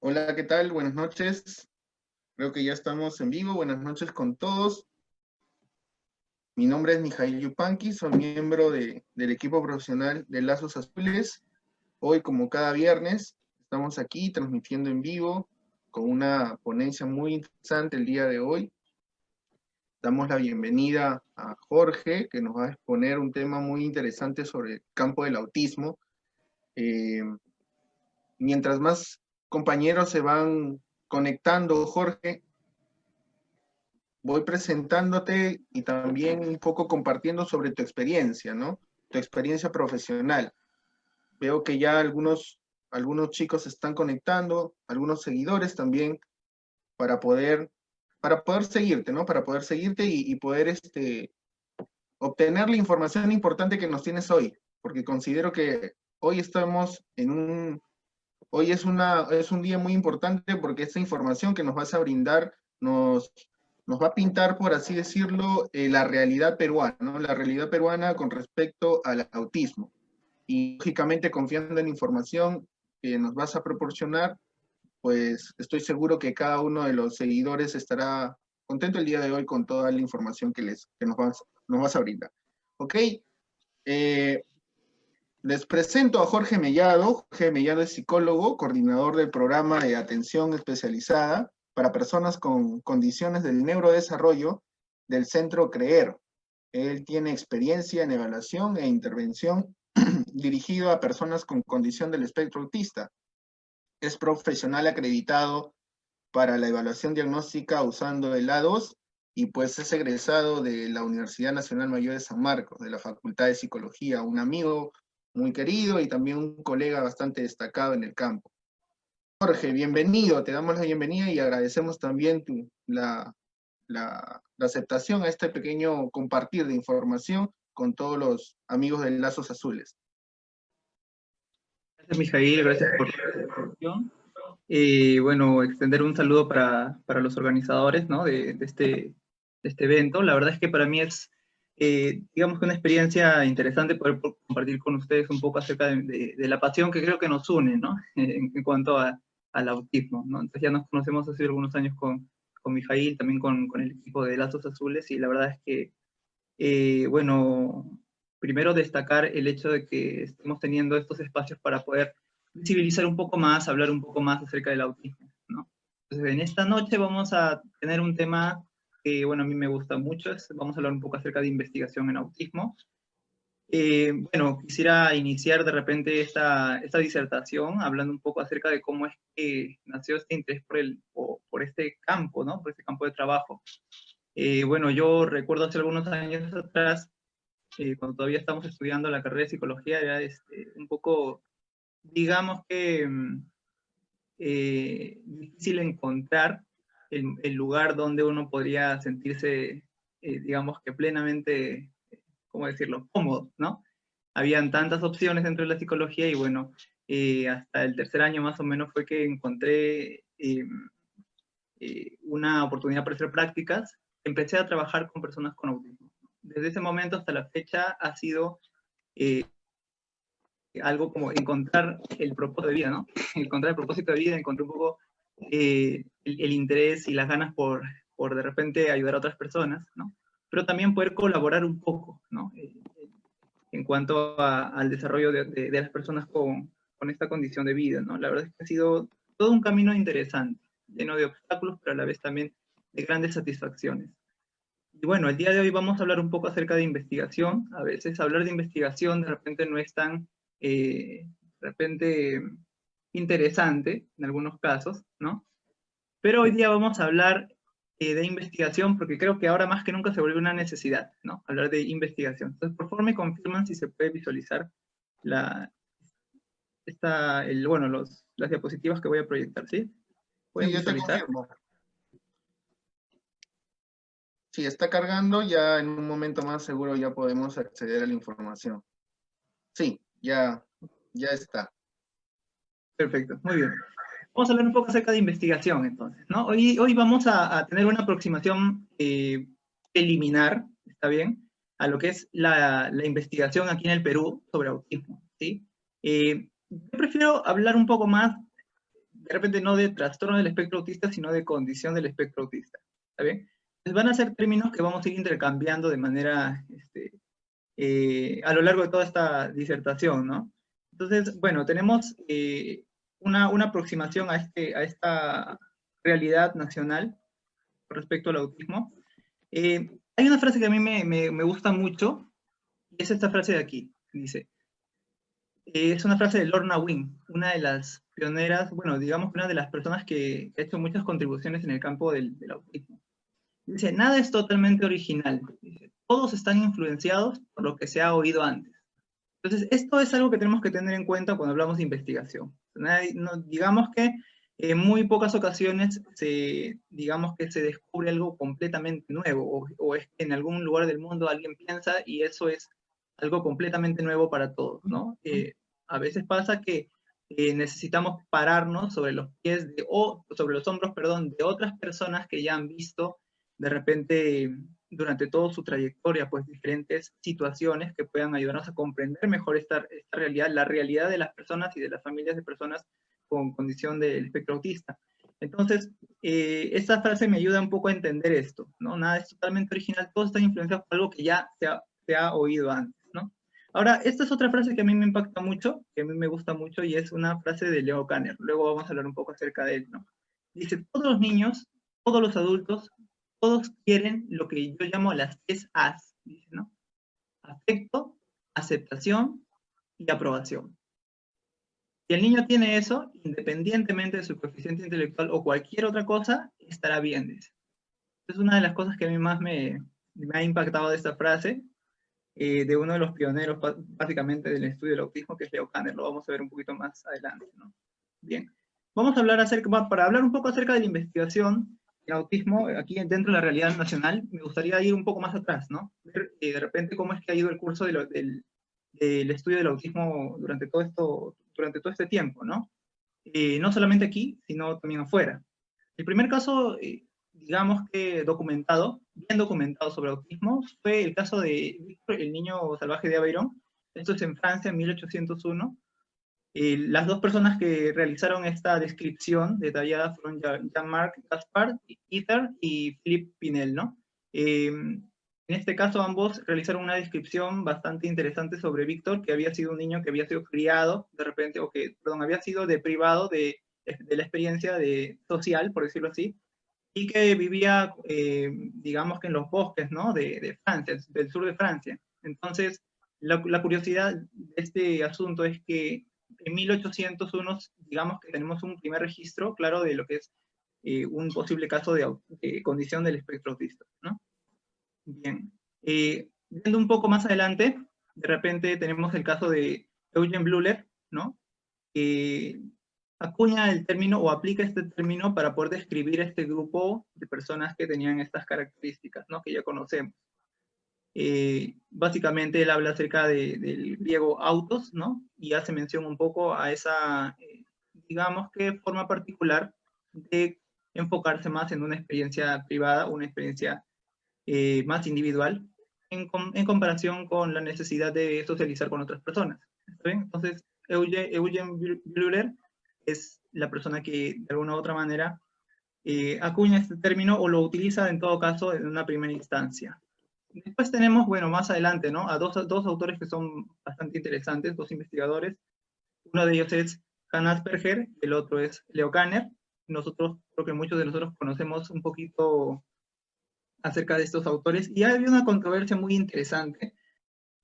Hola, ¿qué tal? Buenas noches. Creo que ya estamos en vivo. Buenas noches con todos. Mi nombre es Mijail Yupanqui, soy miembro del equipo profesional de Lazos Azules. Hoy, como cada viernes, estamos aquí transmitiendo en vivo con una ponencia muy interesante el día de hoy. Damos la bienvenida a Jorge, que nos va a exponer un tema muy interesante sobre el campo del autismo. Mientras más compañeros se van conectando, Jorge, voy presentándote y también un poco compartiendo sobre tu experiencia, ¿no? Tu experiencia profesional. Veo que ya algunos chicos se están conectando, algunos seguidores también, para poder, para poder seguirte, ¿no? Para poder seguirte y poder obtener la información importante que nos tienes hoy, porque considero que hoy estamos hoy es un día muy importante porque esta información que nos vas a brindar nos va a pintar, por así decirlo, la realidad peruana, ¿no? La realidad peruana con respecto al autismo. Y lógicamente, confiando en la información que nos vas a proporcionar, pues estoy seguro que cada uno de los seguidores estará contento el día de hoy con toda la información que nos vas a brindar. ¿Ok? Eh, Les presento a Jorge Mellado. Jorge Mellado es psicólogo, coordinador del programa de atención especializada para personas con condiciones del neurodesarrollo del Centro CREER. Él tiene experiencia en evaluación e intervención dirigido a personas con condición del espectro autista. Es profesional acreditado para la evaluación diagnóstica usando el A2 y pues es egresado de la Universidad Nacional Mayor de San Marcos, de la Facultad de Psicología, un amigo muy querido y también un colega bastante destacado en el campo. Jorge, bienvenido, te damos la bienvenida y agradecemos también la aceptación a este pequeño compartir de información con todos los amigos de Lazos Azules. Gracias, Mijail, gracias por la presentación. Bueno, extender un saludo para los organizadores, ¿no? de este evento. La verdad es que para mí es, digamos que una experiencia interesante poder compartir con ustedes un poco acerca de la pasión que creo que nos une, ¿no? En cuanto al autismo, ¿no? Entonces ya nos conocemos hace algunos años con Mijail, también con el equipo de Lazos Azules, y la verdad es que, bueno, primero destacar el hecho de que estemos teniendo estos espacios para poder visibilizar un poco más, hablar un poco más acerca del autismo, ¿no? Entonces, en esta noche vamos a tener un tema que, bueno, a mí me gusta mucho, vamos a hablar un poco acerca de investigación en autismo. Bueno, quisiera iniciar de repente esta disertación hablando un poco acerca de cómo es que nació este interés por este campo, ¿no? Por este campo de trabajo. Bueno, yo recuerdo hace algunos años atrás, cuando todavía estamos estudiando la carrera de psicología, era un poco, digamos que difícil encontrar el lugar donde uno podría sentirse, digamos que plenamente, ¿cómo decirlo?, cómodo, ¿no? Habían tantas opciones dentro de la psicología y bueno, hasta el tercer año más o menos fue que encontré una oportunidad para hacer prácticas. Empecé a trabajar con personas con autismo. Desde ese momento hasta la fecha ha sido algo como encontrar el propósito de vida, ¿no? Encontrar el propósito de vida, encontrar un poco el interés y las ganas por de repente ayudar a otras personas, ¿no? Pero también poder colaborar un poco, ¿no? En cuanto al desarrollo de las personas con esta condición de vida, ¿no? La verdad es que ha sido todo un camino interesante, lleno de obstáculos, pero a la vez también de grandes satisfacciones. Y bueno, el día de hoy vamos a hablar un poco acerca de investigación. A veces hablar de investigación de repente no es tan, de repente, interesante en algunos casos, ¿no? Pero hoy día vamos a hablar de investigación porque creo que ahora más que nunca se vuelve una necesidad, ¿no? Hablar de investigación. Entonces, por favor, me confirman si se puede visualizar bueno, las diapositivas que voy a proyectar, ¿sí? ¿Pueden Sí, yo te visualizar? confirmo. Sí, está cargando, ya en un momento más seguro ya podemos acceder a la información. Sí, ya está. Perfecto, muy bien. Vamos a hablar un poco acerca de investigación, entonces, ¿no? Hoy vamos a tener una aproximación preliminar, ¿está bien?, a lo que es la investigación aquí en el Perú sobre autismo, ¿sí? Yo prefiero hablar un poco más de repente no de trastorno del espectro autista, sino de condición del espectro autista, ¿está bien? Entonces van a ser términos que vamos a ir intercambiando de manera, a lo largo de toda esta disertación, ¿no? Entonces, bueno, tenemos una aproximación a esta realidad nacional respecto al autismo. Hay una frase que a mí me gusta mucho, y es esta frase de aquí, dice, es una frase de Lorna Wynne, una de las pioneras, bueno, digamos que una de las personas que ha hecho muchas contribuciones en el campo del autismo. Dice, nada es totalmente original. Dice, todos están influenciados por lo que se ha oído antes. Entonces, esto es algo que tenemos que tener en cuenta cuando hablamos de investigación. Digamos que en muy pocas ocasiones digamos que se descubre algo completamente nuevo, o es que en algún lugar del mundo alguien piensa y eso es algo completamente nuevo para todos, ¿no? A veces pasa que necesitamos pararnos sobre los pies sobre los hombros, perdón, de otras personas que ya han visto de repente durante toda su trayectoria, pues diferentes situaciones que puedan ayudarnos a comprender mejor esta realidad, la realidad de las personas y de las familias de personas con condición del espectro autista. Entonces, esta frase me ayuda un poco a entender esto, ¿no? Nada es totalmente original, todo está influenciado por algo que ya se ha oído antes, ¿no? Ahora, esta es otra frase que a mí me impacta mucho, que a mí me gusta mucho, y es una frase de Leo Kanner. Luego vamos a hablar un poco acerca de él, ¿no? Dice, todos los niños, todos los adultos, todos quieren lo que yo llamo las 3 A's, dice, ¿no? Afecto, aceptación y aprobación. Si el niño tiene eso, independientemente de su coeficiente intelectual o cualquier otra cosa, estará bien, dice. Es una de las cosas que a mí más me ha impactado de esta frase, de uno de los pioneros básicamente del estudio del autismo, que es Leo Kanner. Lo vamos a ver un poquito más adelante, ¿no? Bien, vamos a hablar para hablar un poco acerca de la investigación del autismo aquí dentro de la realidad nacional. Me gustaría ir un poco más atrás, ¿no? Ver de repente cómo es que ha ido el curso del estudio del autismo durante todo este tiempo, ¿no? No solamente aquí, sino también afuera. El primer caso, digamos que bien documentado sobre autismo, fue el caso de Víctor, el niño salvaje de Aveyron. Esto es en Francia, en 1801. Las dos personas que realizaron esta descripción detallada fueron Jean-Marc Gaspard, Ether, y Philippe Pinel, ¿no? En este caso, ambos realizaron una descripción bastante interesante sobre Víctor, que había sido un niño que había sido criado, de repente, había sido deprivado de la experiencia social, por decirlo así, y que vivía, digamos que en los bosques, ¿no? de Francia, del sur de Francia. Entonces, la curiosidad de este asunto es que en 1801, digamos que tenemos un primer registro, claro, de lo que es un posible caso de condición del espectro autista, ¿no? Bien. Viendo un poco más adelante, de repente tenemos el caso de Eugen Bleuler, ¿no? Acuña el término o aplica este término para poder describir este grupo de personas que tenían estas características, ¿no? Que ya conocemos. Básicamente él habla acerca del griego autos, ¿no? Y hace mención un poco a esa, digamos que forma particular de enfocarse más en una experiencia privada, una experiencia más individual, en comparación con la necesidad de socializar con otras personas. ¿Está bien? Entonces, Eugen Bleuler es la persona que de alguna u otra manera acuña este término o lo utiliza en todo caso en una primera instancia. Después tenemos, bueno, más adelante, ¿no? A dos autores que son bastante interesantes, dos investigadores. Uno de ellos es Hans Asperger, el otro es Leo Kanner. Nosotros, creo que muchos de nosotros conocemos un poquito acerca de estos autores, y hay una controversia muy interesante.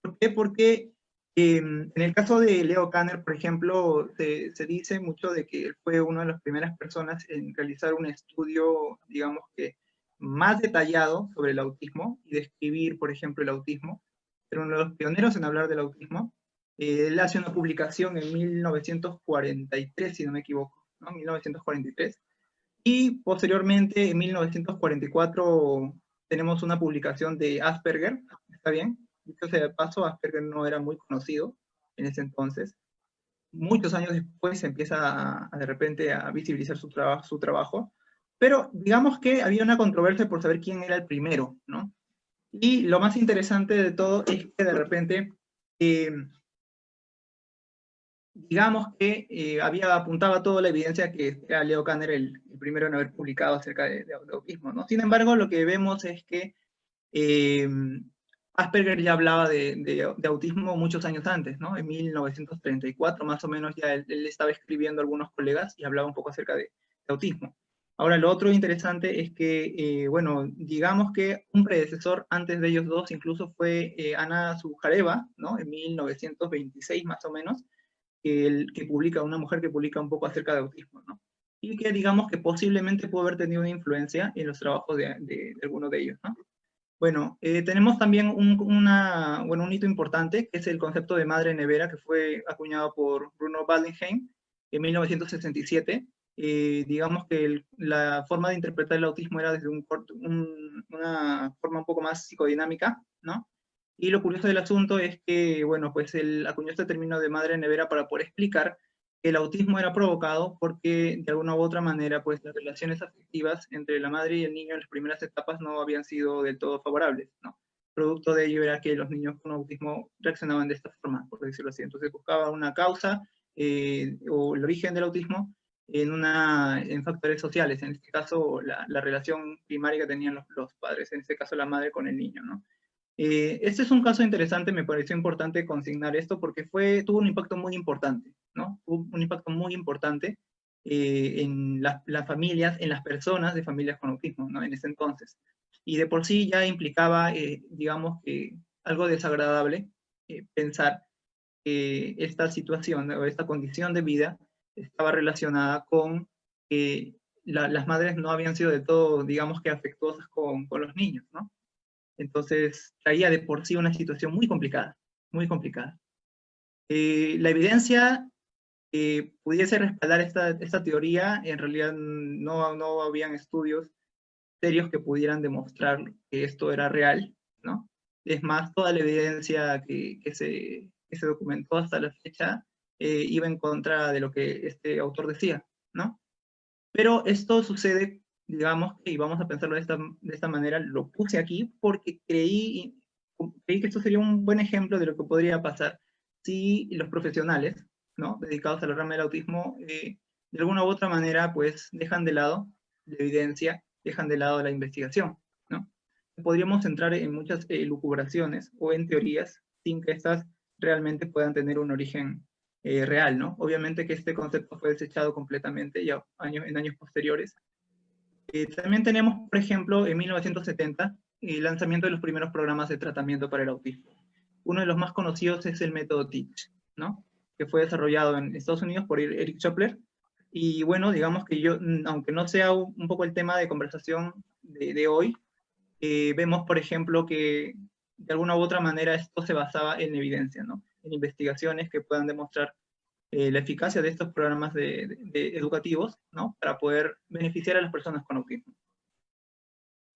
¿Por qué? Porque en el caso de Leo Kanner, por ejemplo, se dice mucho de que él fue una de las primeras personas en realizar un estudio, digamos que más detallado sobre el autismo y describir, por ejemplo, el autismo. Era uno de los pioneros en hablar del autismo. Él hace una publicación en 1943, si no me equivoco, ¿no? 1943. Y posteriormente, en 1944, tenemos una publicación de Asperger, ¿está bien? Dicho sea de paso, Asperger no era muy conocido en ese entonces. Muchos años después se empieza de repente a visibilizar su trabajo, pero digamos que había una controversia por saber quién era el primero, ¿no? Y lo más interesante de todo es que de repente, digamos que apuntaba toda la evidencia que era Leo Kanner el primero en haber publicado acerca de autismo, ¿no? Sin embargo, lo que vemos es que eh, Asperger ya hablaba de autismo muchos años antes, ¿no? En 1934 más o menos ya él estaba escribiendo a algunos colegas y hablaba un poco acerca de autismo. Ahora, lo otro interesante es que, bueno, digamos que un predecesor antes de ellos dos incluso fue Ana Sujareva, ¿no? En 1926 más o menos, que publica, una mujer que publica un poco acerca de autismo, ¿no? Y que digamos que posiblemente pudo haber tenido una influencia en los trabajos de algunos de ellos, ¿no? Bueno, tenemos también un hito importante, que es el concepto de madre nevera, que fue acuñado por Bruno Waldenheim en 1967. Digamos que la forma de interpretar el autismo era desde una forma un poco más psicodinámica, ¿no? Y lo curioso del asunto es que, bueno, pues él acuñó este término de madre nevera para poder explicar que el autismo era provocado porque de alguna u otra manera pues las relaciones afectivas entre la madre y el niño en las primeras etapas no habían sido del todo favorables, ¿no? Producto de ello era que los niños con autismo reaccionaban de esta forma, por decirlo así. Entonces buscaba una causa o el origen del autismo en factores sociales, en este caso la relación primaria que tenían los padres, en este caso la madre con el niño, ¿no? Este es un caso interesante, me pareció importante consignar esto porque tuvo un impacto muy importante, ¿no? Tuvo un impacto muy importante en las familias, en las personas de familias con autismo, ¿no? En ese entonces. Y de por sí ya implicaba, digamos que algo desagradable pensar que esta situación o esta condición de vida estaba relacionada con que las madres no habían sido de todo, digamos que afectuosas con los niños, ¿no? Entonces, traía de por sí una situación muy complicada, muy complicada. La evidencia pudiese respaldar esta teoría, en realidad no habían estudios serios que pudieran demostrar que esto era real, ¿no? Es más, toda la evidencia que se documentó hasta la fecha iba en contra de lo que este autor decía, ¿no? Pero esto sucede, digamos, y vamos a pensarlo de esta manera, lo puse aquí porque creí que esto sería un buen ejemplo de lo que podría pasar si los profesionales, ¿no?, dedicados a la rama del autismo, de alguna u otra manera, pues, dejan de lado la evidencia, dejan de lado la investigación, ¿no? Podríamos entrar en muchas lucubraciones o en teorías sin que estas realmente puedan tener un origen real, ¿no? Obviamente que este concepto fue desechado completamente ya en años posteriores. También tenemos, por ejemplo, en 1970, el lanzamiento de los primeros programas de tratamiento para el autismo. Uno de los más conocidos es el método TEACH, ¿no? Que fue desarrollado en Estados Unidos por Eric Chopler. Y bueno, digamos que aunque no sea un poco el tema de conversación de hoy, vemos, por ejemplo, que de alguna u otra manera esto se basaba en evidencia, ¿no? En investigaciones que puedan demostrar la eficacia de estos programas educativos, ¿no?, para poder beneficiar a las personas con autismo.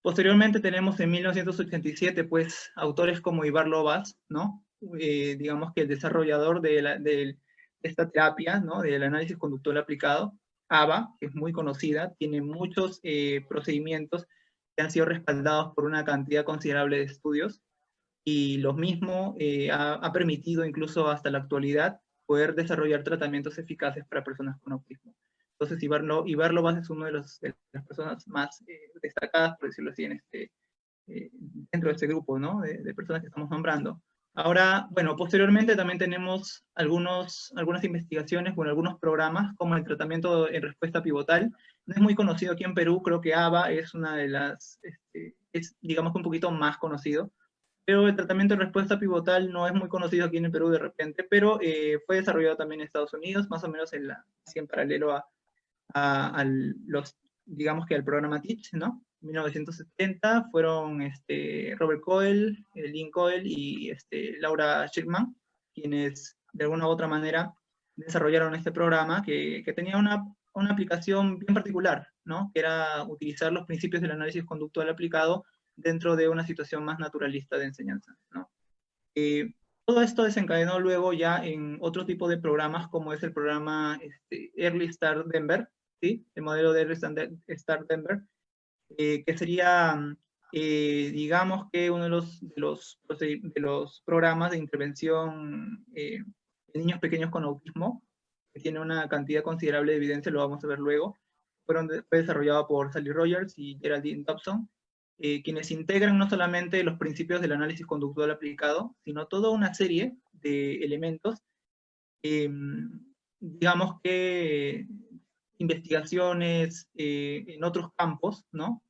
Posteriormente tenemos en 1987, pues, autores como Ivar Lovaas, ¿no? Digamos que el desarrollador de esta terapia, ¿no?, del análisis conductual aplicado, ABA, que es muy conocida, tiene muchos procedimientos que han sido respaldados por una cantidad considerable de estudios, y lo mismo ha permitido incluso hasta la actualidad poder desarrollar tratamientos eficaces para personas con autismo. Entonces, Ivar Lovaas es uno de las personas más destacadas, por decirlo así, dentro de este grupo, ¿no?, de personas que estamos nombrando. Ahora, bueno, posteriormente también tenemos algunas investigaciones con algunos programas, como el tratamiento en respuesta pivotal. No es muy conocido aquí en Perú, creo que ABA es una de las, es digamos que un poquito más conocido, pero el tratamiento de respuesta pivotal no es muy conocido aquí en el Perú de repente, pero fue desarrollado también en Estados Unidos, más o menos así en paralelo digamos que al programa TEACH, ¿no? En 1970 fueron Robert Coyle, Lynn Coyle y Laura Schickman, quienes de alguna u otra manera desarrollaron este programa que tenía una aplicación bien particular, ¿no? Que era utilizar los principios del análisis conductual aplicado dentro de una situación más naturalista de enseñanza, ¿no? Todo esto desencadenó luego ya en otro tipo de programas, como es el programa Early Start Denver, ¿sí? El modelo de Early Start Denver, que sería, digamos que uno de los programas de intervención de niños pequeños con autismo, que tiene una cantidad considerable de evidencia, lo vamos a ver luego. Fue desarrollado por Sally Rogers y Geraldine Dobson, quienes integran no solamente los principios del análisis conductual aplicado, sino toda una serie de elementos, digamos que investigaciones en otros campos, ¿no?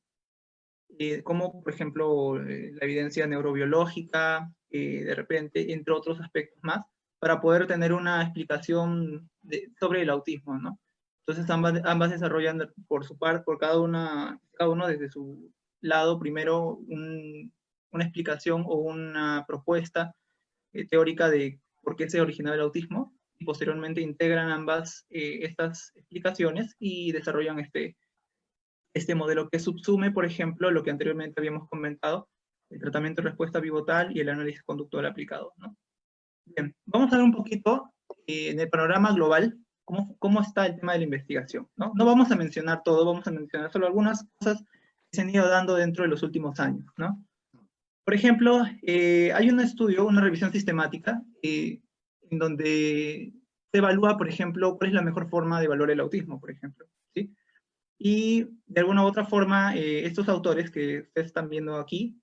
Como por ejemplo la evidencia neurobiológica, de repente, entre otros aspectos más, para poder tener una explicación sobre el autismo, ¿no? Entonces ambas desarrollan por su parte, cada uno desde su lado, primero una explicación o una propuesta teórica de por qué se originó el autismo, y posteriormente integran ambas estas explicaciones y desarrollan este modelo que subsume, por ejemplo, lo que anteriormente habíamos comentado, el tratamiento de respuesta bivotal y el análisis conductual aplicado, ¿no? Bien, vamos a ver un poquito en el panorama global cómo está el tema de la investigación, ¿no? No vamos a mencionar todo, vamos a mencionar solo algunas cosas que se han ido dando dentro de los últimos años, ¿no? Por ejemplo, hay un estudio, una revisión sistemática, en donde se evalúa, por ejemplo, cuál es la mejor forma de evaluar el autismo, por ejemplo, ¿sí? Y de alguna u otra forma, estos autores que ustedes están viendo aquí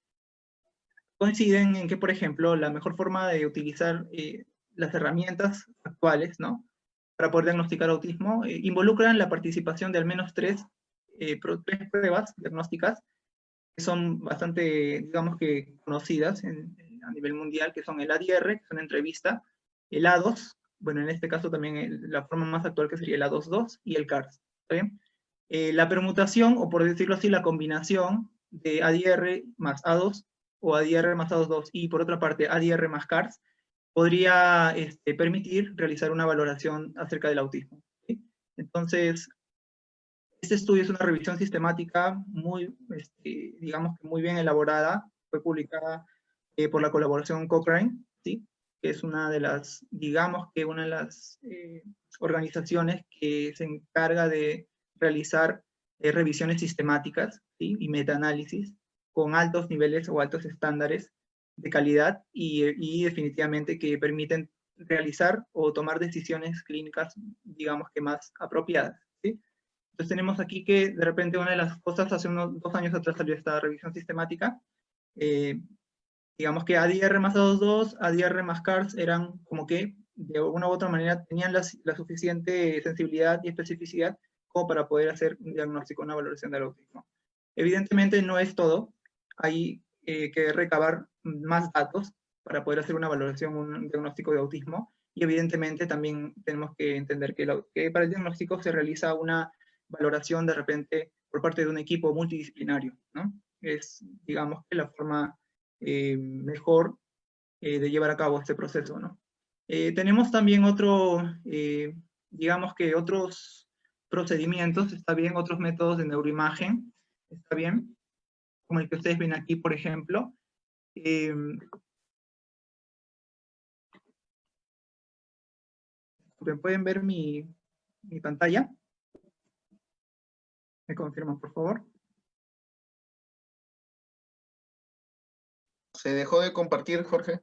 coinciden en que, por ejemplo, la mejor forma de utilizar las herramientas actuales, ¿no?, para poder diagnosticar autismo, involucran la participación de al menos tres pruebas diagnósticas que son bastante, digamos que conocidas a nivel mundial, que son el ADR, que es una entrevista, el A2, bueno, en este caso también la forma más actual que sería el A22, y el CARS, ¿está bien? La permutación, o por decirlo así, la combinación de ADR más A2, o ADR más A22, y por otra parte ADR más CARS, podría permitir realizar una valoración acerca del autismo, ¿sí? Entonces, este estudio es una revisión sistemática muy, digamos que muy bien elaborada, fue publicada por la colaboración Cochrane, ¿sí?, que es una de las, digamos que una de las organizaciones que se encarga de realizar revisiones sistemáticas, ¿sí?, y metaanálisis con altos niveles o altos estándares de calidad y definitivamente que permiten realizar o tomar decisiones clínicas, digamos que más apropiadas, ¿sí? Entonces tenemos aquí que de repente una de las cosas, hace unos 2 años atrás salió esta revisión sistemática, digamos que ADR más A22, ADR más CARS eran como que de una u otra manera tenían la suficiente sensibilidad y especificidad como para poder hacer un diagnóstico, una valoración del autismo. Evidentemente no es todo, hay que recabar más datos para poder hacer una valoración, un diagnóstico de autismo, y evidentemente también tenemos que entender que para el diagnóstico se realiza una valoración de repente por parte de un equipo multidisciplinario, ¿no? Es, digamos, que la forma mejor de llevar a cabo este proceso, ¿no? Tenemos también digamos que otros procedimientos, está bien, otros métodos de neuroimagen, está bien, como el que ustedes ven aquí, por ejemplo. ¿Pueden ver mi pantalla? ¿Me confirman, por favor? ¿Se dejó de compartir, Jorge?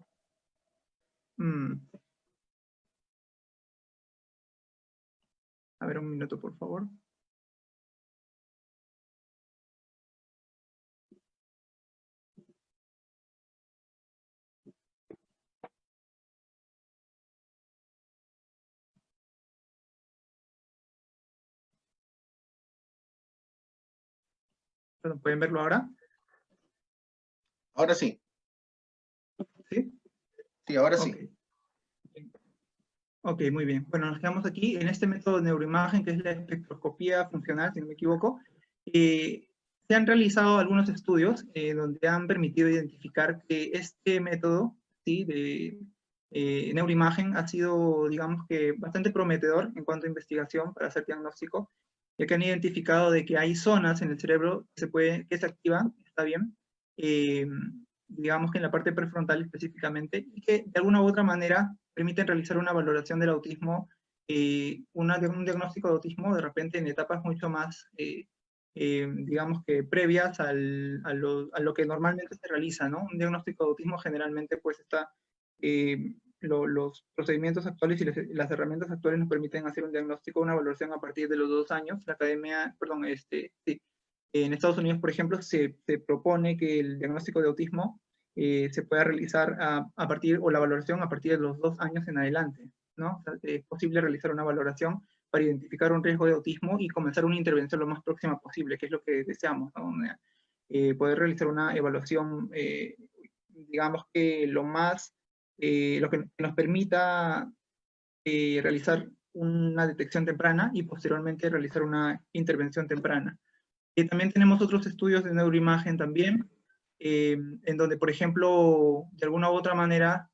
A ver, un minuto, por favor. ¿Pueden verlo ahora? Ahora sí. ¿Sí? Sí, ahora sí. Ok, muy bien. Bueno, nos quedamos aquí en este método de neuroimagen, que es la espectroscopía funcional, si no me equivoco. Se han realizado algunos estudios donde han permitido identificar que este método, ¿sí?, de neuroimagen ha sido, digamos que, bastante prometedor en cuanto a investigación para hacer diagnóstico, ya que han identificado de que hay zonas en el cerebro que se activan, está bien, digamos que en la parte prefrontal específicamente, y que de alguna u otra manera permiten realizar una valoración del autismo, un diagnóstico de autismo de repente en etapas mucho más, digamos que previas a lo que normalmente se realiza, ¿no? Un diagnóstico de autismo generalmente pues está los procedimientos actuales y las herramientas actuales nos permiten hacer un diagnóstico, una evaluación a partir de los 2 años. La academia, perdón, sí. En Estados Unidos, por ejemplo, se propone que el diagnóstico de autismo se pueda realizar a partir, o la valoración a partir de los 2 años en adelante, ¿no? O sea, es posible realizar una valoración para identificar un riesgo de autismo y comenzar una intervención lo más próxima posible, que es lo que deseamos, ¿no? Poder realizar una evaluación, digamos que lo que nos permita realizar una detección temprana y posteriormente realizar una intervención temprana. También tenemos otros estudios de neuroimagen también, en donde, por ejemplo, de alguna u otra manera,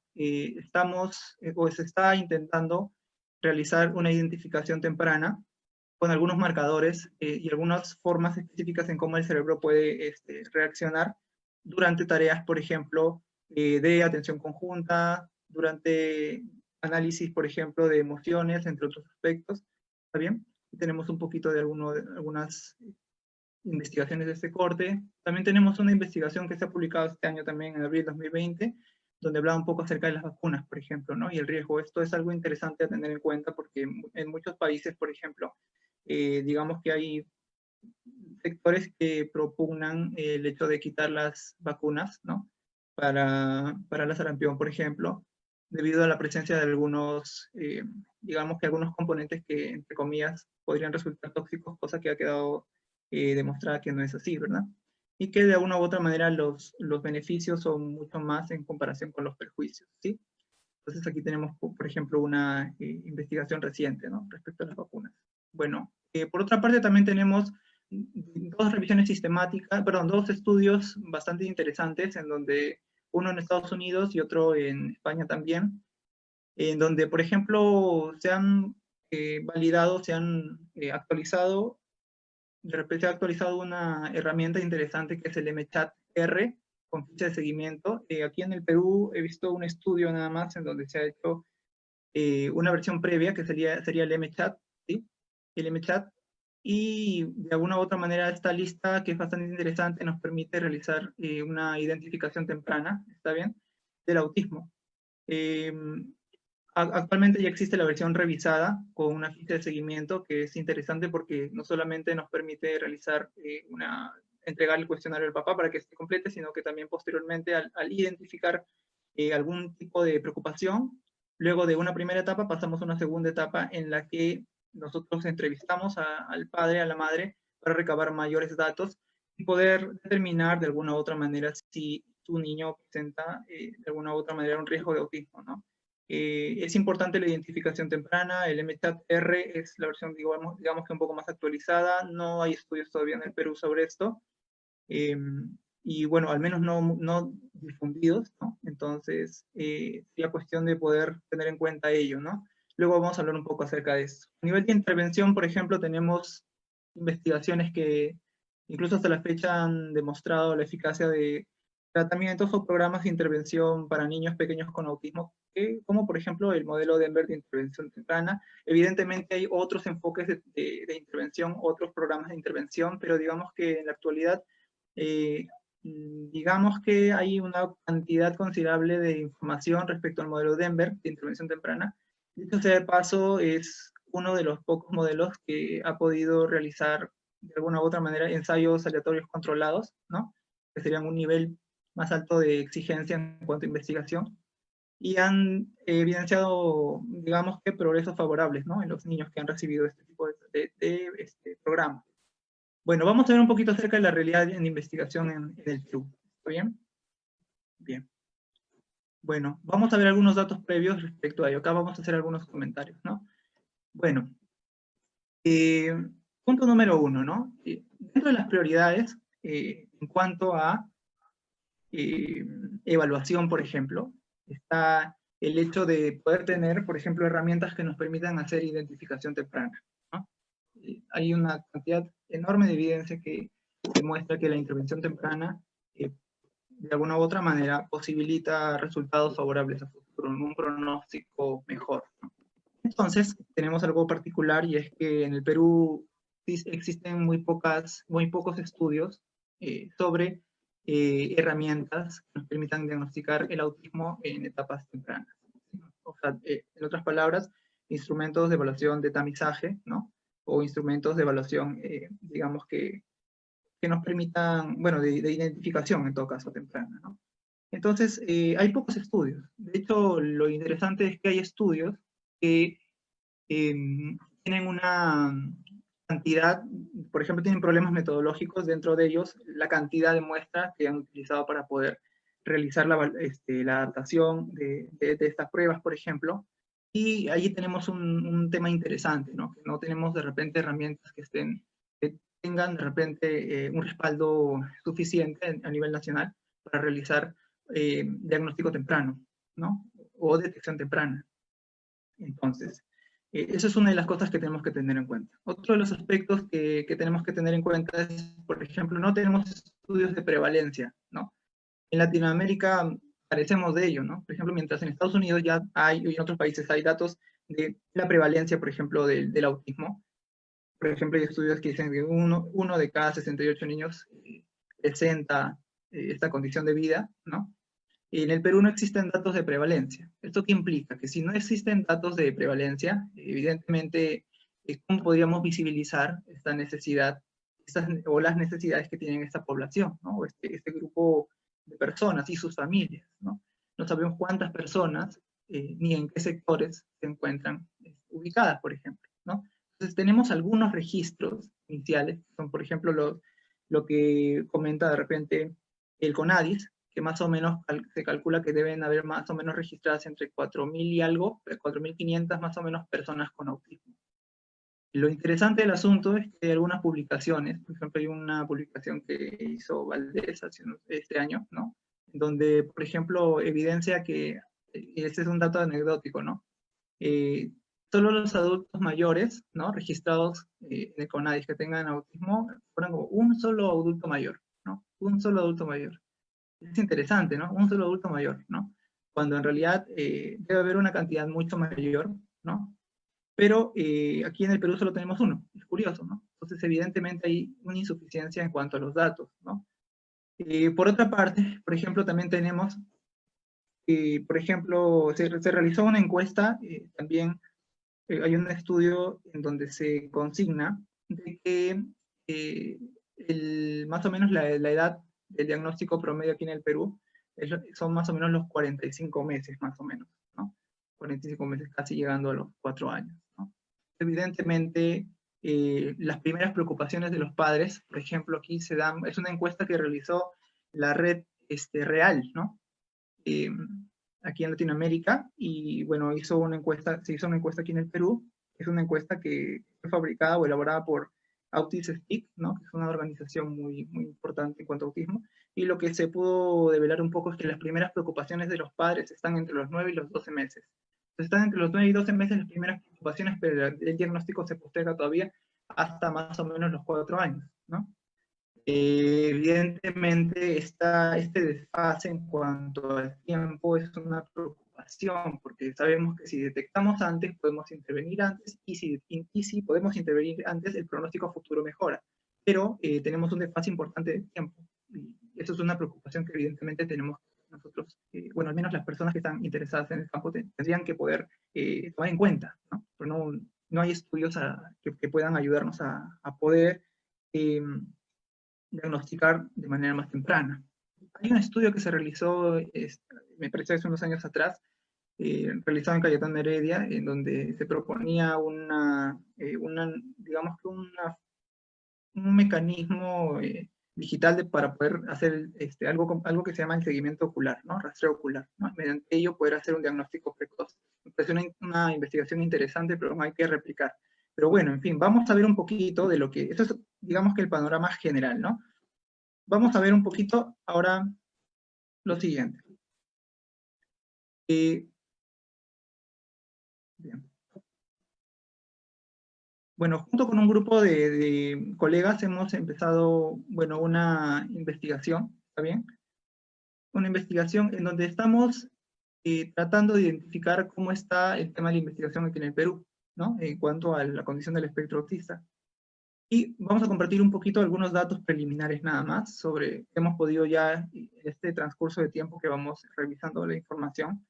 o se está intentando realizar una identificación temprana con algunos marcadores y algunas formas específicas en cómo el cerebro puede reaccionar durante tareas, por ejemplo, de atención conjunta, durante análisis, por ejemplo, de emociones, entre otros aspectos. ¿Está bien? Y tenemos un poquito de algunas investigaciones de este corte. También tenemos una investigación que se ha publicado este año también, en abril de 2020, donde hablaba un poco acerca de las vacunas, por ejemplo, ¿no? Y el riesgo. Esto es algo interesante a tener en cuenta porque en muchos países, por ejemplo, digamos que hay sectores que propugnan el hecho de quitar las vacunas, ¿no? Para la sarampión, por ejemplo, debido a la presencia de algunos, digamos que algunos componentes que, entre comillas, podrían resultar tóxicos, cosa que ha quedado demostrada que no es así, ¿verdad? Y que de alguna u otra manera los beneficios son mucho más en comparación con los perjuicios, ¿sí? Entonces aquí tenemos, por ejemplo, una investigación reciente, ¿no? Respecto a las vacunas. Bueno, por otra parte también tenemos dos estudios bastante interesantes, en donde uno en Estados Unidos y otro en España también, en donde, por ejemplo, se han validado, se han actualizado, de repente se ha actualizado una herramienta interesante que es el MChat-R, con ficha de seguimiento. Aquí en el Perú he visto un estudio nada más en donde se ha hecho una versión previa que sería el MChat, ¿sí? El MChat, y de alguna u otra manera esta lista, que es bastante interesante, nos permite realizar una identificación temprana, ¿está bien?, del autismo. Actualmente ya existe la versión revisada con una ficha de seguimiento que es interesante porque no solamente nos permite realizar entregar el cuestionario al papá para que esté complete, sino que también posteriormente al identificar algún tipo de preocupación, luego de una primera etapa pasamos a una segunda etapa en la que nosotros entrevistamos al padre, a la madre, para recabar mayores datos y poder determinar de alguna u otra manera si tu niño presenta de alguna u otra manera un riesgo de autismo, ¿no? Es importante la identificación temprana. El MChat-R es la versión, digamos que un poco más actualizada. No hay estudios todavía en el Perú sobre esto. Y bueno, al menos no difundidos, ¿no? Entonces, sería cuestión de poder tener en cuenta ello, ¿no? Luego vamos a hablar un poco acerca de esto. A nivel de intervención, por ejemplo, tenemos investigaciones que incluso hasta la fecha han demostrado la eficacia de tratamientos o programas de intervención para niños pequeños con autismo, como por ejemplo el modelo Denver de intervención temprana. Evidentemente hay otros enfoques de intervención, otros programas de intervención, pero digamos que en la actualidad digamos que hay una cantidad considerable de información respecto al modelo Denver de intervención temprana. Dicho sea de paso, es uno de los pocos modelos que ha podido realizar de alguna u otra manera ensayos aleatorios controlados, ¿no? Que serían un nivel más alto de exigencia en cuanto a investigación, y han evidenciado, digamos que, progresos favorables, ¿no?, en los niños que han recibido este tipo de programa. Bueno, vamos a ver un poquito acerca de la realidad en investigación en el Perú. ¿Está bien? Bien. Bueno, vamos a ver algunos datos previos respecto a ello. Acá vamos a hacer algunos comentarios, ¿no? Bueno, punto número 1, ¿no? Dentro de las prioridades, en cuanto a evaluación, por ejemplo, está el hecho de poder tener, por ejemplo, herramientas que nos permitan hacer identificación temprana, ¿no? Hay una cantidad enorme de evidencia que demuestra que la intervención temprana, de alguna u otra manera, posibilita resultados favorables a futuro, un pronóstico mejor, ¿no? Entonces, tenemos algo particular, y es que en el Perú existen muy pocos estudios sobre herramientas que nos permitan diagnosticar el autismo en etapas tempranas. O sea, en otras palabras, instrumentos de evaluación de tamizaje, ¿no? O instrumentos de evaluación, digamos que nos permitan, bueno, de identificación en todo caso temprana, ¿no? Entonces, hay pocos estudios. De hecho, lo interesante es que hay estudios que tienen una cantidad, por ejemplo, tienen problemas metodológicos dentro de ellos, la cantidad de muestras que han utilizado para poder realizar la adaptación de estas pruebas, por ejemplo. Y allí tenemos un tema interesante, ¿no? Que no tenemos de repente herramientas que tengan de repente un respaldo suficiente a nivel nacional para realizar diagnóstico temprano, ¿no? O detección temprana. Entonces, esa es una de las cosas que tenemos que tener en cuenta. Otro de los aspectos que tenemos que tener en cuenta es, por ejemplo, no tenemos estudios de prevalencia, ¿no? En Latinoamérica carecemos de ello, ¿no? Por ejemplo, mientras en Estados Unidos ya hay, y en otros países hay datos de la prevalencia, por ejemplo, del autismo. Por ejemplo, hay estudios que dicen que uno de cada 68 niños presenta esta condición de vida, ¿no? En el Perú no existen datos de prevalencia. ¿Esto qué implica? Que si no existen datos de prevalencia, evidentemente, ¿cómo podríamos visibilizar esta necesidad o las necesidades que tienen esta población, ¿no? O este grupo de personas y sus familias, ¿no? No sabemos cuántas personas ni en qué sectores se encuentran ubicadas, por ejemplo, ¿no? Entonces tenemos algunos registros iniciales, son por ejemplo lo que comenta de repente el CONADIS, que más o menos se calcula que deben haber más o menos registradas entre 4.000 y algo, 4.500 más o menos personas con autismo. Lo interesante del asunto es que hay algunas publicaciones, por ejemplo, hay una publicación que hizo Valdés este año, ¿no? Donde, por ejemplo, evidencia que, ese es un dato anecdótico, ¿no? Solo los adultos mayores, ¿no? Registrados en el CONADIS que tengan autismo, fueron como un solo adulto mayor, ¿no? Un solo adulto mayor. Es interesante, ¿no? Un solo adulto mayor, ¿no? Cuando en realidad debe haber una cantidad mucho mayor, ¿no? Pero aquí en el Perú solo tenemos uno, es curioso, ¿no? Entonces, evidentemente hay una insuficiencia en cuanto a los datos, ¿no? Por otra parte, por ejemplo, también tenemos, por ejemplo, se realizó una encuesta, también hay un estudio en donde se consigna de que más o menos la edad del diagnóstico promedio aquí en el Perú son más o menos los 45 meses, más o menos, ¿no? 45 meses, casi llegando a los 4 años, ¿no? Evidentemente, las primeras preocupaciones de los padres, por ejemplo, aquí se dan, es una encuesta que realizó la red Real, ¿no? Aquí en Latinoamérica, y bueno, se hizo una encuesta aquí en el Perú. Es una encuesta que fue fabricada o elaborada por AutisSpeak, ¿no? Que es una organización muy, muy importante en cuanto a autismo, y lo que se pudo develar un poco es que las primeras preocupaciones de los padres están entre los 9 y los 12 meses. Entonces, están entre los 9 y 12 meses las primeras preocupaciones, pero el diagnóstico se posterga todavía hasta más o menos los 4 años, ¿no? Evidentemente, este desfase en cuanto al tiempo es una preocupación, porque sabemos que si detectamos antes, podemos intervenir antes, y si podemos intervenir antes, el pronóstico futuro mejora. Pero tenemos un desfase importante de tiempo, y eso es una preocupación que evidentemente tenemos nosotros, bueno, al menos las personas que están interesadas en el campo tendrían que poder tomar en cuenta, ¿no? Pero no hay estudios que puedan ayudarnos a poder diagnosticar de manera más temprana. Hay un estudio que se realizó, me parece hace unos años atrás, realizado en Cayetano Heredia, en donde se proponía digamos que un mecanismo digital para poder hacer algo que se llama el seguimiento ocular, ¿no? Rastreo ocular, ¿no? Mediante ello poder hacer un diagnóstico precoz. Me parece una investigación interesante, pero no hay que replicar. Pero bueno, en fin, vamos a ver un poquito de lo que, esto es, digamos que el panorama general, ¿no? Vamos a ver un poquito ahora lo siguiente. Bien. Bueno, junto con un grupo de colegas hemos empezado, bueno, una investigación, ¿está bien? Una investigación en donde estamos tratando de identificar cómo está el tema de la investigación aquí en el Perú, ¿no? En cuanto a la condición del espectro autista. Y vamos a compartir un poquito algunos datos preliminares nada más sobre qué hemos podido ya en este transcurso de tiempo que vamos revisando la información.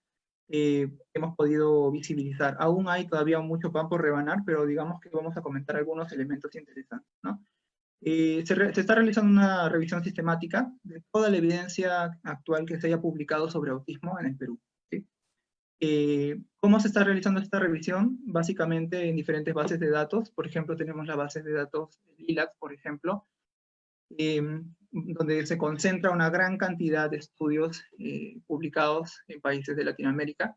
hemos podido visibilizar. Aún hay todavía mucho pan por rebanar, pero digamos que vamos a comentar algunos elementos interesantes, ¿no? Se está realizando una revisión sistemática de toda la evidencia actual que se haya publicado sobre autismo en el Perú, ¿sí? ¿Cómo se está realizando esta revisión? Básicamente en diferentes bases de datos. Por ejemplo, tenemos la base de datos LILAC, por ejemplo, donde se concentra una gran cantidad de estudios publicados en países de Latinoamérica,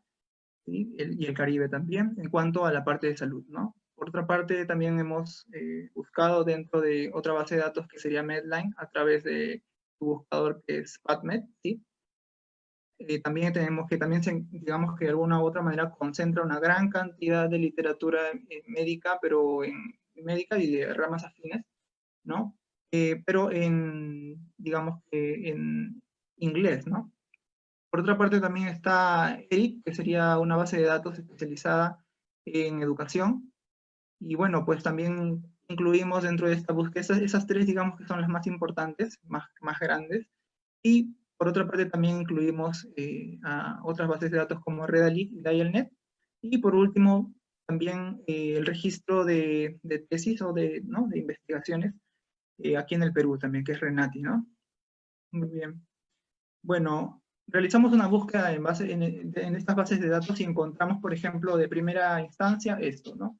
¿sí? Y el Caribe también, en cuanto a la parte de salud, ¿no? Por otra parte, también hemos buscado dentro de otra base de datos que sería Medline, a través de su buscador que es PubMed, ¿sí? También tenemos que, digamos que de alguna u otra manera concentra una gran cantidad de literatura médica, pero médica y de ramas afines, ¿no? Pero digamos que en inglés, ¿no? Por otra parte también está ERIC, que sería una base de datos especializada en educación. Y bueno, pues también incluimos dentro de esta búsqueda esas tres, digamos que son las más importantes, más grandes. Y por otra parte también incluimos a otras bases de datos como Redalyt y Dialnet. Y por último, también el registro de tesis o ¿no? de investigaciones aquí en el Perú también, que es Renati, ¿no? Muy bien. Bueno, realizamos una búsqueda en estas bases de datos y encontramos, por ejemplo, de primera instancia esto, ¿no?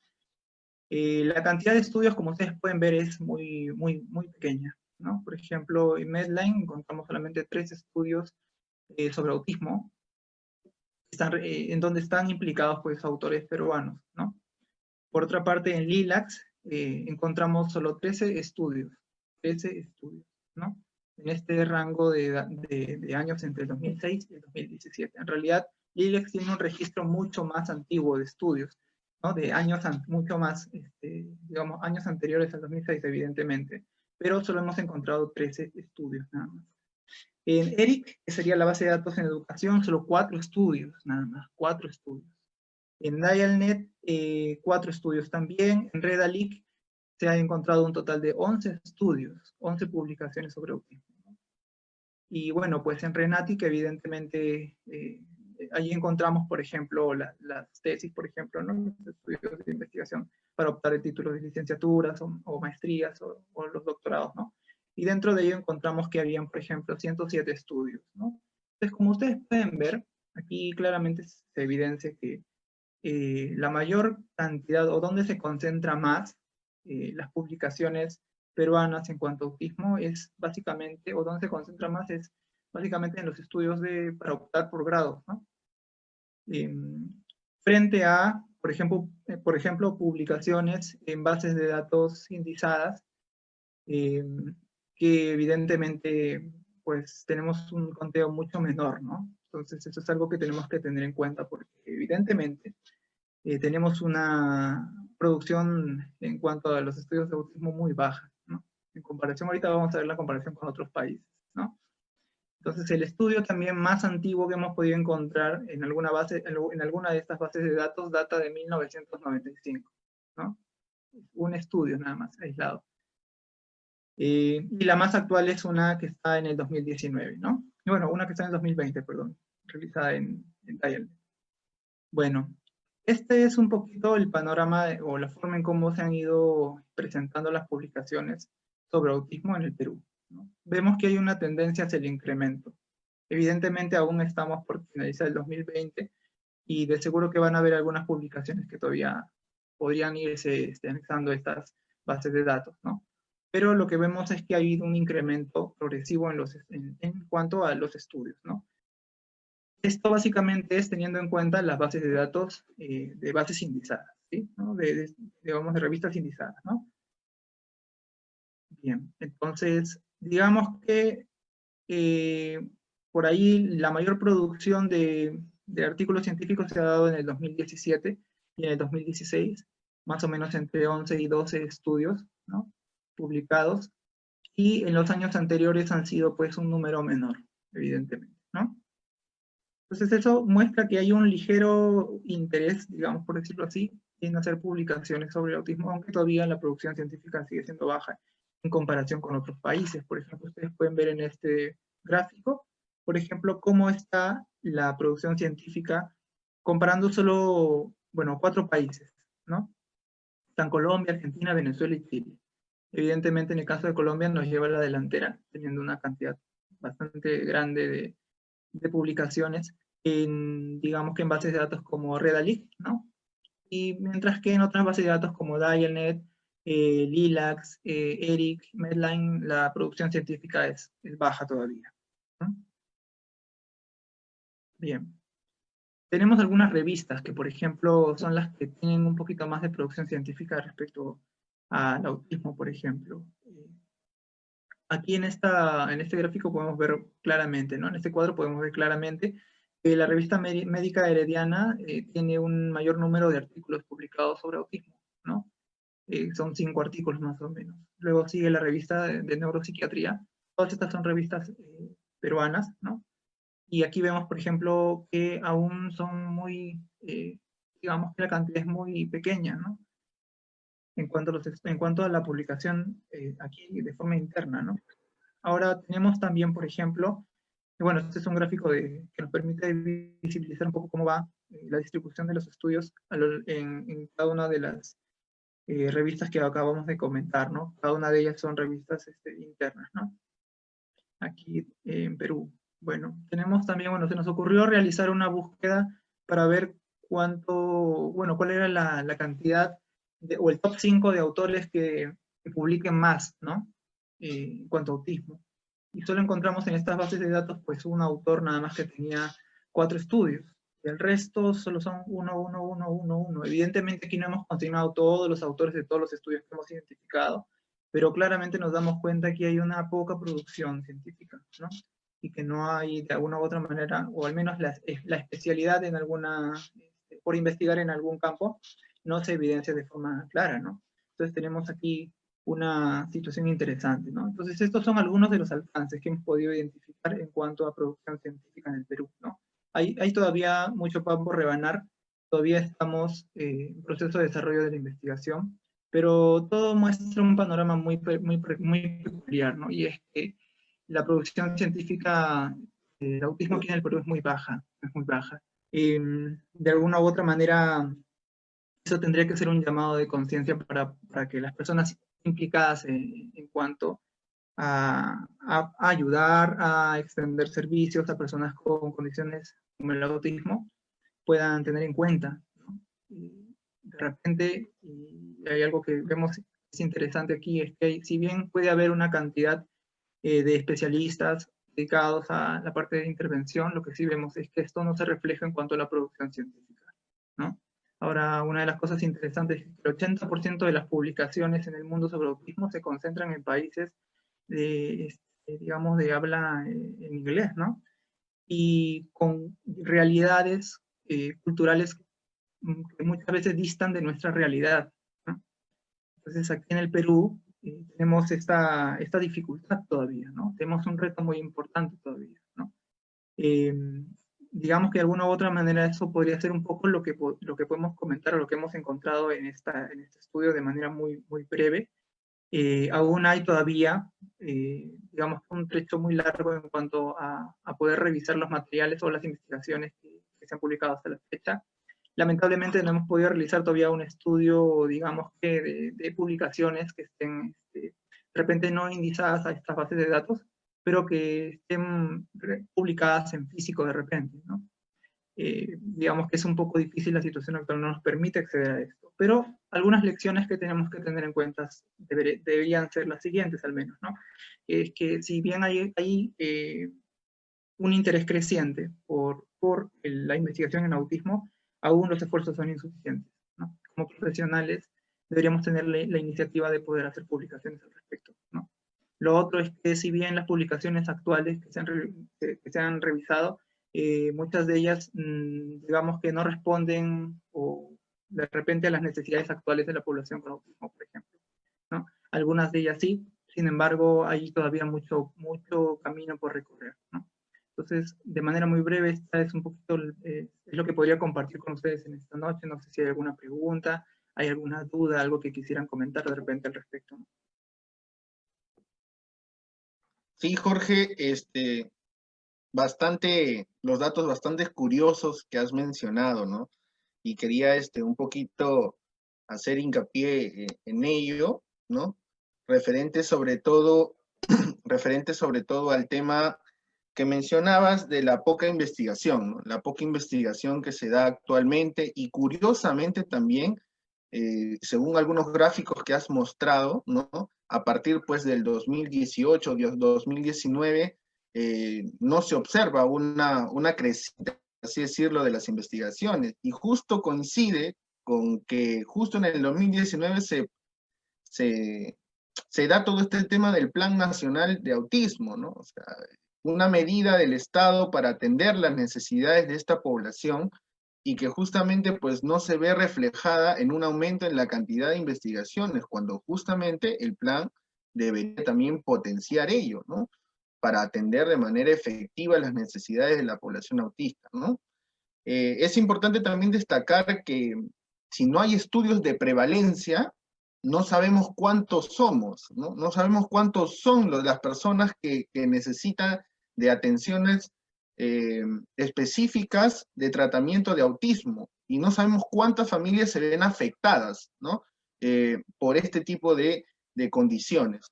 La cantidad de estudios, como ustedes pueden ver, es muy pequeña, ¿no? Por ejemplo, en Medline encontramos solamente 3 estudios sobre autismo, en donde están implicados, pues, autores peruanos, ¿no? Por otra parte, en LILACS encontramos solo 13 estudios, ¿no? En este rango de años entre el 2006 y el 2017. En realidad, LILACS tiene un registro mucho más antiguo de estudios, ¿no? De años mucho más, digamos, años anteriores al 2006, evidentemente, pero solo hemos encontrado 13 estudios nada más. En ERIC, que sería la base de datos en educación, solo 4 estudios, nada más, 4 estudios. En Dialnet, 4 estudios también. En Redalyt se ha encontrado un total de 11 estudios, 11 publicaciones sobre autismo. Y bueno, pues en Renati, que evidentemente allí encontramos, por ejemplo, las tesis, por ejemplo, ¿no? Los estudios de investigación para optar el título de licenciaturas o maestrías o los doctorados, ¿no? Y dentro de ello encontramos que habían, por ejemplo, 107 estudios, ¿no? Entonces, como ustedes pueden ver, aquí claramente se evidencia que la mayor cantidad o donde se concentra más las publicaciones peruanas en cuanto a autismo es básicamente, o donde se concentra más es básicamente en los estudios para optar por grados, ¿no? Frente a, por ejemplo, publicaciones en bases de datos indizadas, que evidentemente pues tenemos un conteo mucho menor, ¿no? Entonces eso es algo que tenemos que tener en cuenta porque evidentemente tenemos una producción en cuanto a los estudios de autismo muy baja, ¿no? En comparación, ahorita vamos a ver la comparación con otros países, ¿no? Entonces, el estudio también más antiguo que hemos podido encontrar en alguna de estas bases de datos data de 1995, ¿no? Un estudio nada más, aislado. Y la más actual es una que está en el 2019, ¿no? Y bueno, una que está en el 2020, perdón, realizada en Dialnet. Bueno, este es un poquito el panorama o la forma en cómo se han ido presentando las publicaciones sobre autismo en el Perú, ¿no? Vemos que hay una tendencia hacia el incremento. Evidentemente aún estamos por finalizar el 2020 y de seguro que van a haber algunas publicaciones que todavía podrían irse anexando estas bases de datos, ¿no? Pero lo que vemos es que ha habido un incremento progresivo en cuanto a los estudios, ¿no? Esto básicamente es teniendo en cuenta las bases de datos de bases indizadas, ¿sí? ¿No? Digamos, de revistas indizadas, ¿no? Bien, entonces, digamos que por ahí la mayor producción de artículos científicos se ha dado en el 2017 y en el 2016, más o menos entre 11 y 12 estudios, ¿no? Publicados, y en los años anteriores han sido pues un número menor, evidentemente, ¿no? Entonces eso muestra que hay un ligero interés, digamos por decirlo así, en hacer publicaciones sobre el autismo, aunque todavía la producción científica sigue siendo baja en comparación con otros países. Por ejemplo, ustedes pueden ver en este gráfico, por ejemplo, cómo está la producción científica comparando solo, bueno, 4 países, ¿no? Están Colombia, Argentina, Venezuela y Chile. Evidentemente, en el caso de Colombia nos lleva a la delantera, teniendo una cantidad bastante grande de publicaciones en, digamos que en bases de datos como Redalytics, ¿no? Y mientras que en otras bases de datos como Dialnet, Lilacs, ERIC, Medline, la producción científica es baja todavía, ¿no? Bien. Tenemos algunas revistas que, por ejemplo, son las que tienen un poquito más de producción científica respecto al autismo, por ejemplo. Aquí en este gráfico podemos ver claramente, ¿no? En este cuadro podemos ver claramente que la revista médica Herediana tiene un mayor número de artículos publicados sobre autismo, ¿no? Son 5 artículos más o menos. Luego sigue la revista de neuropsiquiatría. Todas estas son revistas peruanas, ¿no? Y aquí vemos, por ejemplo, que aún son muy, digamos que la cantidad es muy pequeña, ¿no? En cuanto a la publicación aquí de forma interna, ¿no? Ahora tenemos también, por ejemplo, bueno, este es un gráfico que nos permite visibilizar un poco cómo va la distribución de los estudios en cada una de las revistas que acabamos de comentar, ¿no? Cada una de ellas son revistas internas, ¿no? Aquí en Perú. Bueno, tenemos también, bueno, se nos ocurrió realizar una búsqueda para ver cuánto, bueno, cuál era la cantidad o el top 5 de autores que publiquen más, ¿no? En cuanto a autismo. Y solo encontramos en estas bases de datos, pues, un autor nada más que tenía 4 estudios. El resto solo son uno. Evidentemente aquí no hemos continuado todos los autores de todos los estudios que hemos identificado, pero claramente nos damos cuenta que hay una poca producción científica, ¿no? Y que no hay de alguna u otra manera, o al menos la especialidad en alguna, por investigar en algún campo, no se evidencia de forma clara, ¿no? Entonces tenemos aquí una situación interesante, ¿no? Entonces estos son algunos de los alcances que hemos podido identificar en cuanto a producción científica en el Perú, ¿no? Hay todavía mucho pan por rebanar, todavía estamos en proceso de desarrollo de la investigación, pero todo muestra un panorama muy peculiar, ¿no? Y es que la producción científica del autismo aquí en el Perú es muy baja, es muy baja. De alguna u otra manera, eso tendría que ser un llamado de conciencia para que las personas implicadas en cuanto a ayudar a extender servicios a personas con condiciones como el autismo puedan tener en cuenta, ¿no? Y de repente, y hay algo que vemos que es interesante aquí, es que si bien puede haber una cantidad de especialistas dedicados a la parte de intervención, lo que sí vemos es que esto no se refleja en cuanto a la producción científica, ¿no? Ahora, una de las cosas interesantes es que el 80% de las publicaciones en el mundo sobre autismo se concentran en países de, digamos, de habla en inglés, ¿no? Y con realidades culturales que muchas veces distan de nuestra realidad, ¿no? Entonces, aquí en el Perú tenemos esta dificultad todavía, ¿no? Tenemos un reto muy importante todavía, ¿no? Eh, digamos que de alguna u otra manera eso podría ser un poco lo que podemos comentar o lo que hemos encontrado en este estudio de manera muy breve. Aún hay todavía, digamos, un trecho muy largo en cuanto a poder revisar los materiales o las investigaciones que se han publicado hasta la fecha. Lamentablemente no hemos podido realizar todavía un estudio, digamos, que de publicaciones que estén de repente no indizadas a estas bases de datos, pero que estén publicadas en físico de repente, ¿no? Digamos que es un poco difícil la situación actual, no nos permite acceder a esto, pero algunas lecciones que tenemos que tener en cuenta deberían ser las siguientes al menos, ¿no? Es que si bien hay un interés creciente por la investigación en autismo, aún los esfuerzos son insuficientes, ¿no? Como profesionales deberíamos tener la iniciativa de poder hacer publicaciones al respecto, ¿no? Lo otro es que si bien las publicaciones actuales que se han revisado, muchas de ellas, digamos que no responden o de repente a las necesidades actuales de la población con autismo, por ejemplo, ¿no? Algunas de ellas sí, sin embargo, hay todavía mucho camino por recorrer, ¿no? Entonces, de manera muy breve, esta es un poquito es lo que podría compartir con ustedes en esta noche. No sé si hay alguna pregunta, hay alguna duda, algo que quisieran comentar de repente al respecto, ¿no? Sí, Jorge, los datos bastante curiosos que has mencionado, ¿no? Y quería un poquito hacer hincapié en ello, ¿no? Referente sobre todo, referente sobre todo al tema que mencionabas de la poca investigación, ¿no? La poca investigación que se da actualmente y curiosamente también, según algunos gráficos que has mostrado, ¿no? A partir pues del 2018, 2019, no se observa una crecida, así decirlo, de las investigaciones. Y justo coincide con que justo en el 2019 se, se da todo este tema del Plan Nacional de Autismo, ¿no? O sea, una medida del Estado para atender las necesidades de esta población y que justamente pues no se ve reflejada en un aumento en la cantidad de investigaciones, cuando justamente el plan debería también potenciar ello, ¿no? Para atender de manera efectiva las necesidades de la población autista, ¿no? Es importante también destacar que si no hay estudios de prevalencia, no sabemos cuántos somos, ¿no? No sabemos cuántos son las personas que necesitan de atenciones específicas de tratamiento de autismo y no sabemos cuántas familias se ven afectadas, ¿no? Por este tipo de condiciones.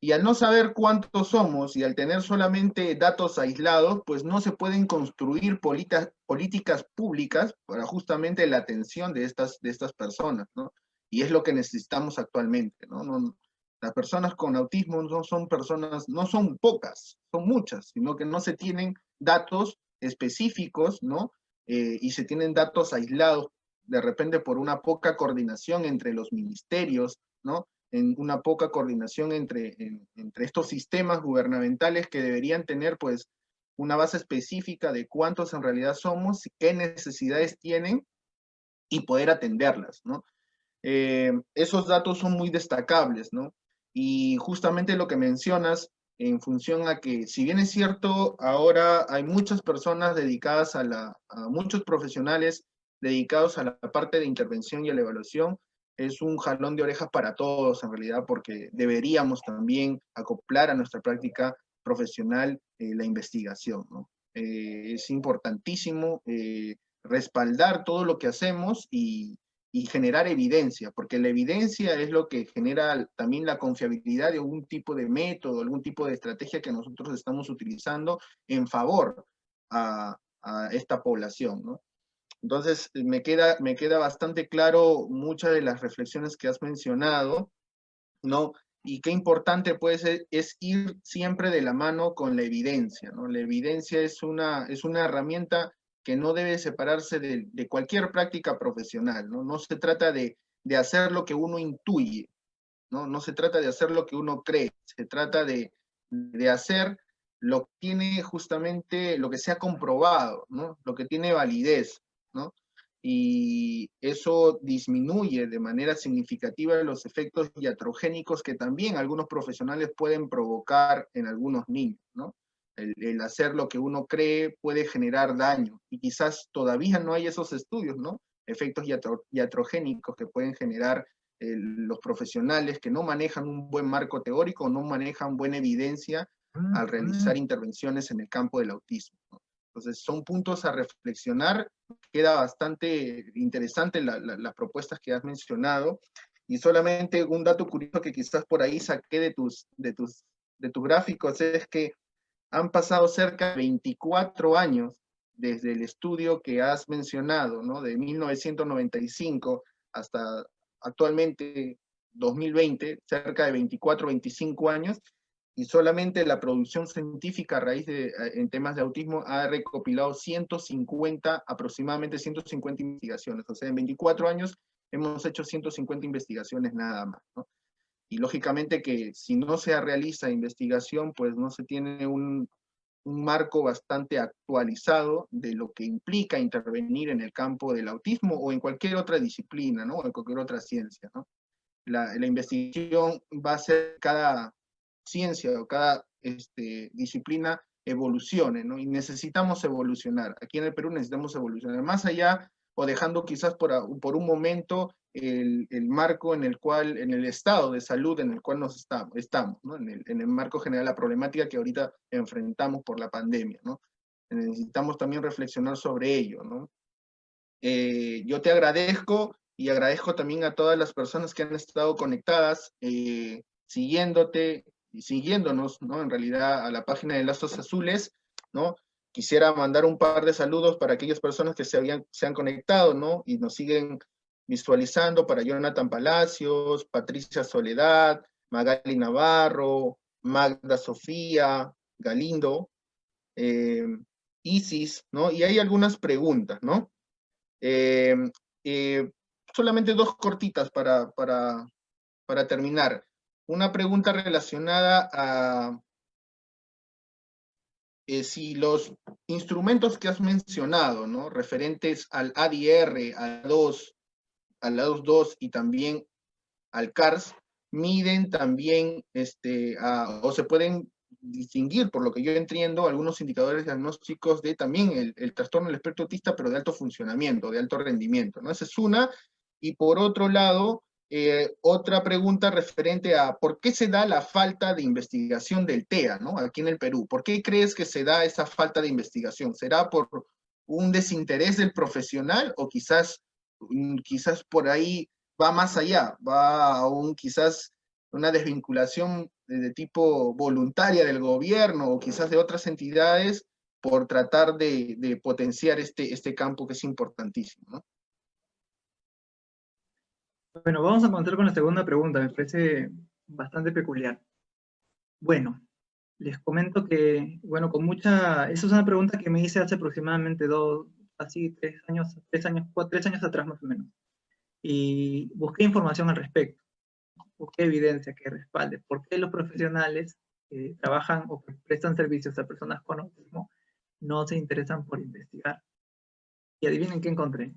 Y al no saber cuántos somos y al tener solamente datos aislados, pues no se pueden construir políticas públicas para justamente la atención de estas personas, ¿no? Y es lo que necesitamos actualmente, ¿no? Las personas con autismo no son personas, no son pocas, son muchas, sino que no se tienen datos específicos, ¿no? Y se tienen datos aislados, de repente por una poca coordinación entre los ministerios, ¿no? En una poca coordinación entre estos sistemas gubernamentales que deberían tener pues una base específica de cuántos en realidad somos, qué necesidades tienen y poder atenderlas, ¿no? Esos datos son muy destacables, ¿no? Y justamente lo que mencionas en función a que, si bien es cierto, ahora hay muchas personas dedicadas a muchos profesionales dedicados a la parte de intervención y a la evaluación, es un jalón de orejas para todos en realidad, porque deberíamos también acoplar a nuestra práctica profesional la investigación, ¿no? Es importantísimo respaldar todo lo que hacemos y generar evidencia, porque la evidencia es lo que genera también la confiabilidad de algún tipo de método, algún tipo de estrategia que nosotros estamos utilizando en favor a esta población, ¿no? Entonces, me queda bastante claro muchas de las reflexiones que has mencionado, ¿no? Y qué importante pues es ir siempre de la mano con la evidencia, ¿no? La evidencia es una herramienta que no debe separarse de cualquier práctica profesional, ¿no? No se trata de hacer lo que uno intuye, ¿no? No se trata de hacer lo que uno cree, se trata de hacer lo que tiene justamente, lo que se ha comprobado, ¿no? Lo que tiene validez, ¿no? Y eso disminuye de manera significativa los efectos iatrogénicos que también algunos profesionales pueden provocar en algunos niños, ¿no? El hacer lo que uno cree puede generar daño y quizás todavía no hay esos estudios, ¿no? Efectos iatrogénicos que pueden generar los profesionales que no manejan un buen marco teórico, no manejan buena evidencia al realizar intervenciones en el campo del autismo, ¿no? Entonces, son puntos a reflexionar. Queda bastante interesante las propuestas que has mencionado. Y solamente un dato curioso que quizás por ahí saqué de tus gráficos es que han pasado cerca de 24 años desde el estudio que has mencionado, ¿no? De 1995 hasta actualmente 2020, cerca de 24, 25 años, y solamente la producción científica a raíz en temas de autismo ha recopilado 150, aproximadamente 150 investigaciones. O sea, en 24 años hemos hecho 150 investigaciones nada más, ¿no? Y lógicamente que si no se realiza investigación, pues no se tiene un marco bastante actualizado de lo que implica intervenir en el campo del autismo o en cualquier otra disciplina, ¿no? O en cualquier otra ciencia, ¿no? La investigación va a ser cada ciencia o cada disciplina evolucione, ¿no? Y necesitamos evolucionar. Aquí en el Perú necesitamos evolucionar. Más allá o dejando quizás por un momento el marco en el cual, en el estado de salud en el cual nos estamos, ¿no? En el marco general, la problemática que ahorita enfrentamos por la pandemia, ¿no? Necesitamos también reflexionar sobre ello, ¿no? Yo te agradezco y agradezco también a todas las personas que han estado conectadas, siguiéndote y siguiéndonos, ¿no? En realidad a la página de Lazos Azules, ¿no? Quisiera mandar un par de saludos para aquellas personas que se han conectado, ¿no? Y nos siguen visualizando, para Jonathan Palacios, Patricia Soledad, Magali Navarro, Magda Sofía, Galindo, eh, Isis, ¿no? Y hay algunas preguntas, ¿no? Eh, eh, Solamente dos cortitas para terminar. Una pregunta relacionada a si los instrumentos que has mencionado, ¿no? Referentes al ADR, al A22 y también al CARS, miden también, o se pueden distinguir, por lo que yo entiendo, algunos indicadores diagnósticos de también el trastorno del espectro autista, pero de alto funcionamiento, de alto rendimiento, ¿no? Esa es una. Y por otro lado, otra pregunta referente a por qué se da la falta de investigación del TEA, ¿no? Aquí en el Perú. ¿Por qué crees que se da esa falta de investigación? ¿Será por un desinterés del profesional o quizás por ahí va más allá, va a quizás una desvinculación de tipo voluntaria del gobierno o quizás de otras entidades por tratar de potenciar este campo que es importantísimo, ¿no? Bueno, vamos a comenzar con la segunda pregunta, me parece bastante peculiar. Bueno, les comento que, bueno, esa es una pregunta que me hice hace aproximadamente así 3 años, 3 años atrás más o menos. Y busqué información al respecto, busqué evidencia que respalde por qué los profesionales que trabajan o que prestan servicios a personas con autismo no se interesan por investigar. Y adivinen qué encontré.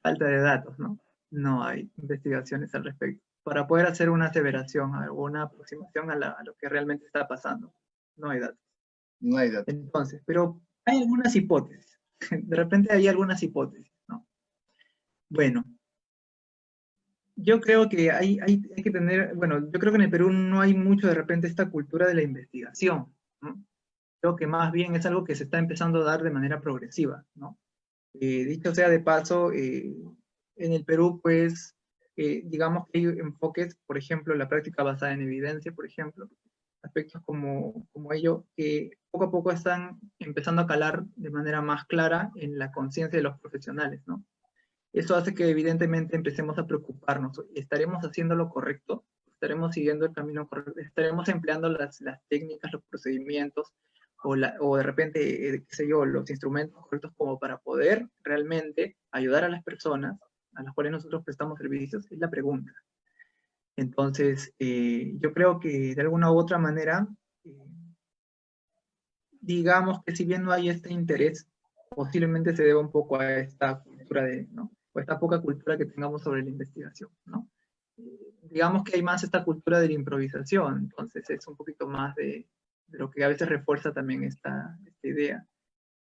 Falta de datos, ¿no? No hay investigaciones al respecto. Para poder hacer una aseveración, alguna aproximación a lo que realmente está pasando. No hay datos. No hay datos. Entonces, pero hay algunas hipótesis. De repente hay algunas hipótesis, ¿no? Bueno, yo creo que hay que tener, bueno, yo creo que en el Perú no hay mucho de repente esta cultura de la investigación, ¿no? Creo que más bien es algo que se está empezando a dar de manera progresiva, ¿no? Dicho sea de paso, en el Perú, pues, digamos que hay enfoques, por ejemplo, la práctica basada en evidencia, por ejemplo, aspectos como ello, que poco a poco están empezando a calar de manera más clara en la conciencia de los profesionales, ¿no? Eso hace que evidentemente empecemos a preocuparnos. ¿Estaremos haciendo lo correcto? ¿Estaremos siguiendo el camino correcto? ¿Estaremos empleando las técnicas, los procedimientos o de repente, qué sé yo, los instrumentos correctos como para poder realmente ayudar a las personas a las cuales nosotros prestamos servicios? Es la pregunta. Entonces, yo creo que de alguna u otra manera, digamos que si bien no hay este interés, posiblemente se deba un poco a esta cultura ¿no? O esta poca cultura que tengamos sobre la investigación, ¿no? Digamos que hay más esta cultura de la improvisación, entonces es un poquito más de lo que a veces refuerza también esta idea,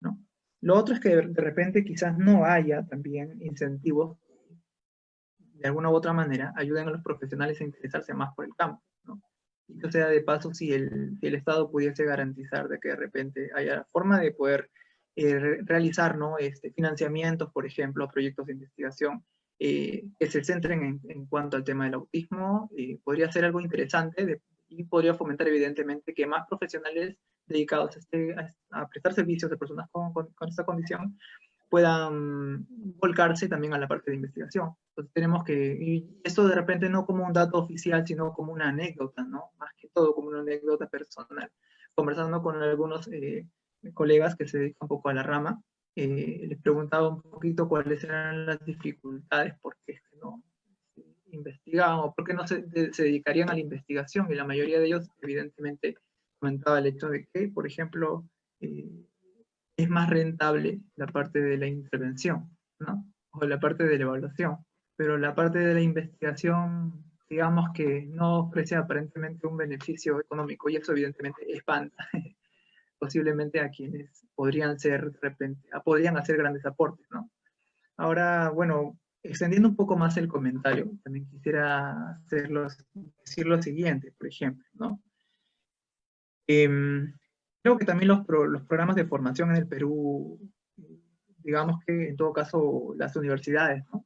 ¿no? Lo otro es que de repente quizás no haya también incentivos, de alguna u otra manera, ayuden a los profesionales a interesarse más por el campo, ¿no? Y o sea, de paso, si el Estado pudiese garantizar de que de repente haya forma de poder realizar, ¿no? Financiamientos, por ejemplo, a proyectos de investigación que se centren en cuanto al tema del autismo, podría ser algo interesante y podría fomentar evidentemente que más profesionales dedicados a prestar servicios de personas con esta condición puedan volcarse también a la parte de investigación. Entonces tenemos y esto de repente no como un dato oficial, sino como una anécdota, ¿no? Más que todo como una anécdota personal. Conversando con algunos colegas que se dedican un poco a la rama, les preguntaba un poquito cuáles eran las dificultades, por qué no investigaban o por qué no se dedicarían a la investigación, y la mayoría de ellos evidentemente comentaba el hecho de que, por ejemplo, es más rentable la parte de la intervención, ¿no? O la parte de la evaluación, pero la parte de la investigación, digamos que no ofrece aparentemente un beneficio económico, y eso evidentemente espanta posiblemente a quienes podrían ser de repente, podrían hacer grandes aportes, ¿no? Ahora, bueno, extendiendo un poco más el comentario, también quisiera decir lo siguiente, por ejemplo, ¿no? Creo que también los programas de formación en el Perú, digamos que en todo caso las universidades, ¿no?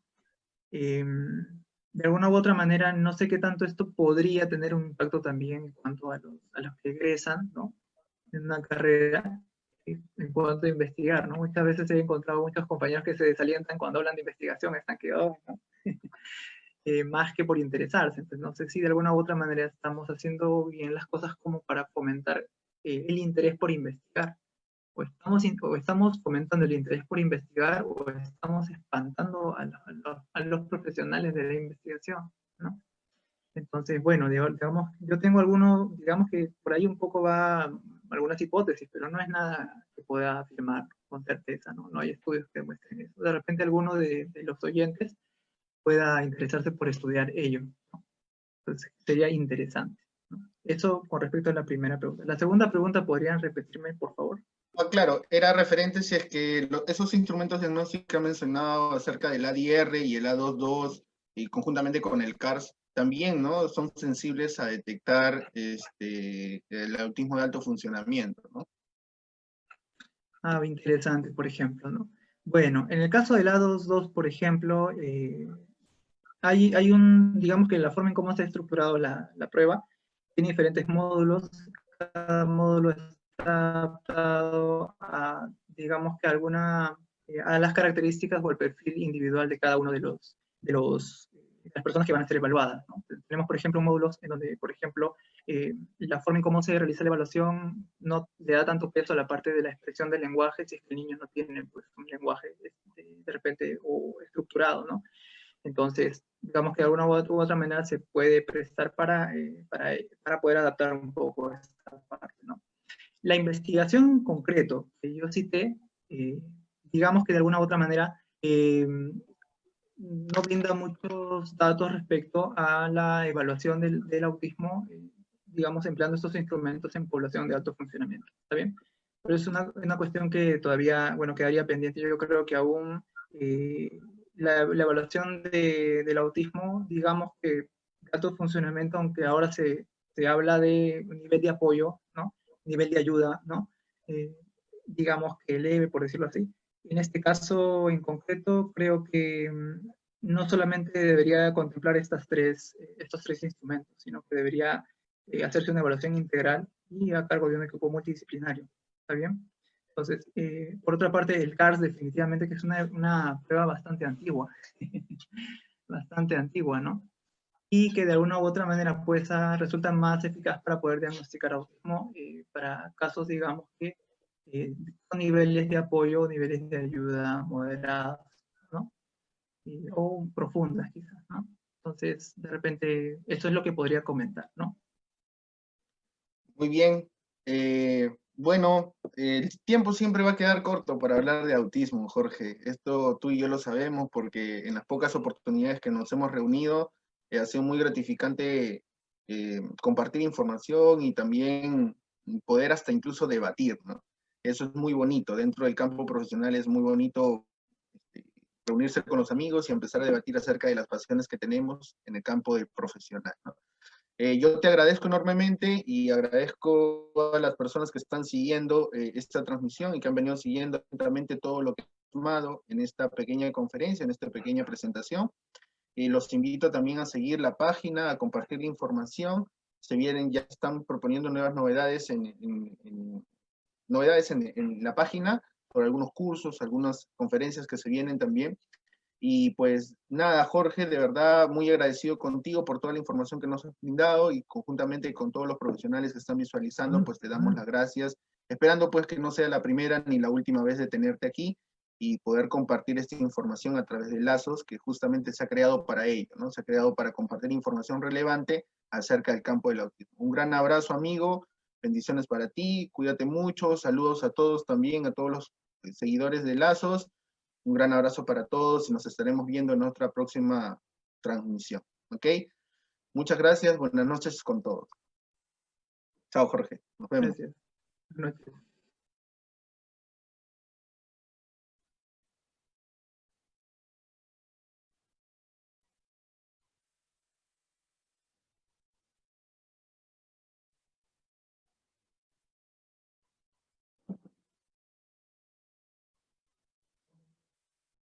De alguna u otra manera, no sé qué tanto esto podría tener un impacto también en cuanto a los que egresan, ¿no? En una carrera, en cuanto a investigar, ¿no? Muchas veces he encontrado muchos compañeros que se desalientan cuando hablan de investigación, están que, oh, ¿no? Más que por interesarse. Entonces, no sé si de alguna u otra manera estamos haciendo bien las cosas como para fomentar el interés por investigar. O estamos fomentando el interés por investigar o estamos espantando a los profesionales de la investigación, ¿no? Entonces, bueno, digamos, yo tengo algunos, digamos que por ahí un poco va algunas hipótesis, pero no es nada que pueda afirmar con certeza, ¿no? No hay estudios que demuestren eso. De repente alguno de los oyentes pueda interesarse por estudiar ello, ¿no? Entonces, sería interesante, ¿no? Eso con respecto a la primera pregunta. La segunda pregunta, ¿podrían repetirme, por favor? Ah, claro, era referente si es que esos instrumentos diagnósticos que ha mencionado acerca del ADR y el A22 y conjuntamente con el CARS también, ¿no? Son sensibles a detectar el autismo de alto funcionamiento, ¿no? Ah, interesante, por ejemplo, ¿no? Bueno, en el caso del A22, por ejemplo, digamos que la forma en cómo está estructurado la prueba, tiene diferentes módulos, cada módulo está adaptado a, digamos que a las características o el perfil individual de cada uno de las personas que van a ser evaluadas, ¿no? Tenemos, por ejemplo, módulos en donde, por ejemplo, la forma en cómo se realiza la evaluación no le da tanto peso a la parte de la expresión del lenguaje, si es que el niño no tiene pues, un lenguaje de repente o estructurado, ¿no? Entonces, digamos que de alguna u otra manera se puede prestar para poder adaptar un poco esta parte, ¿no? La investigación en concreto que yo cité, digamos que de alguna u otra manera no brinda muchos datos respecto a la evaluación del autismo, digamos, empleando estos instrumentos en población de alto funcionamiento. ¿Está bien? Pero es una cuestión que todavía, bueno, quedaría pendiente. Yo creo que aún la evaluación del autismo, digamos que de alto funcionamiento, aunque ahora se habla de un nivel de apoyo, ¿no? Nivel de ayuda, ¿no? Digamos que leve, por decirlo así. En este caso en concreto, creo que no solamente debería contemplar estos tres instrumentos, sino que debería hacerse una evaluación integral y a cargo de un equipo multidisciplinario. ¿Está bien? Entonces, por otra parte, el CARS definitivamente que es una prueba bastante antigua, bastante antigua, ¿no? Y que de alguna u otra manera pues resulta más eficaz para poder diagnosticar autismo para casos, digamos, que con niveles de apoyo, niveles de ayuda moderados, ¿no? O profundas quizás, ¿no? Entonces, de repente, eso es lo que podría comentar, ¿no? Muy bien. Bueno, el tiempo siempre va a quedar corto para hablar de autismo, Jorge. Esto tú y yo lo sabemos porque en las pocas oportunidades que nos hemos reunido ha sido muy gratificante compartir información y también poder hasta incluso debatir, ¿no? Eso es muy bonito. Dentro del campo profesional es muy bonito reunirse con los amigos y empezar a debatir acerca de las pasiones que tenemos en el campo de profesional, ¿no? Yo te agradezco enormemente y agradezco a las personas que están siguiendo esta transmisión y que han venido siguiendo atentamente todo lo que he tomado en esta pequeña conferencia, en esta pequeña presentación. Y los invito también a seguir la página, a compartir la información. Ya están proponiendo nuevas novedades en la página, por algunos cursos, algunas conferencias que se vienen también. Y pues nada, Jorge, de verdad muy agradecido contigo por toda la información que nos has brindado y conjuntamente con todos los profesionales que están visualizando, pues te damos las gracias, esperando pues que no sea la primera ni la última vez de tenerte aquí y poder compartir esta información a través de Lazos, que justamente se ha creado para ello, ¿no? Se ha creado para compartir información relevante acerca del campo del autismo. Un gran abrazo, amigo, bendiciones para ti, cuídate mucho, saludos a todos también, a todos los seguidores de Lazos. Un gran abrazo para todos y nos estaremos viendo en otra próxima transmisión. ¿Ok? Muchas gracias. Buenas noches con todos. Chao, Jorge. Nos vemos. Gracias. Buenas noches.